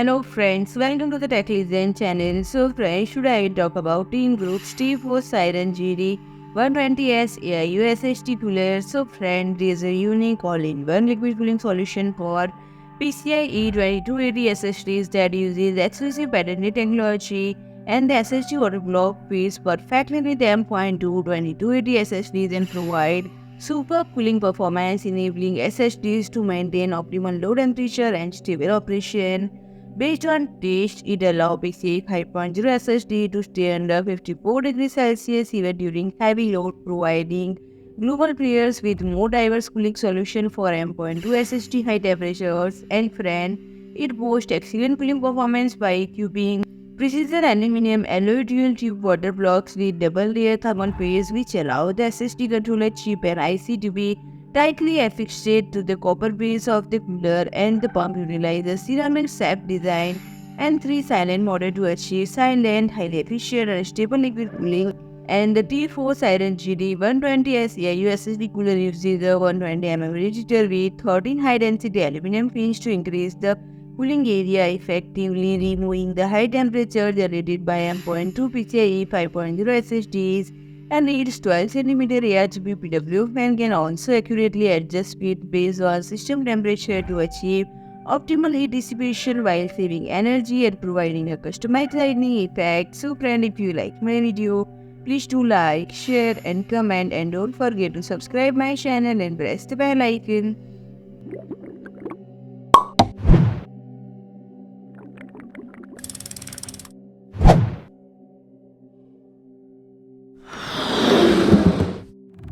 Hello friends, welcome to the Tech Legend channel. So friends, today I talk about Team Group's T4 Siren GD120S AIO SSD cooler. So friend, there is a unique all-in-one liquid cooling solution for PCIe 2280 SSDs that uses exclusive patented technology, and the SSD water block fits perfectly with M.2 2280 SSDs and provide super cooling performance, enabling SSDs to maintain optimal low temperature and stable operation. Based on taste, it allows PCIe 5.0 SSD to stay under 54 degrees Celsius even during heavy load, providing global players with more diverse cooling solution for M.2 SSD high temperatures. And friend, it boasts excellent cooling performance by cubing precision aluminum alloy dual tube water blocks with double layer thermal paste, which allow the SSD controller chip and IC to be tightly affixed to the copper base of the cooler, and the pump utilizes ceramic shaft design and three silent motor to achieve silent, highly efficient and stable liquid cooling. And the T4 Siren GD120S AIO SSD cooler uses a 120 mm radiator with 13 high-density aluminum fins to increase the cooling area, effectively removing the high temperature generated by M.2 PCIe 5.0 SSDs. And its 12 cm RGB PW fan can also accurately adjust speed based on system temperature to achieve optimal heat dissipation while saving energy and providing a customized lighting effect. So friend, if you like my video, please do like, share and comment, and don't forget to subscribe my channel and press the bell icon.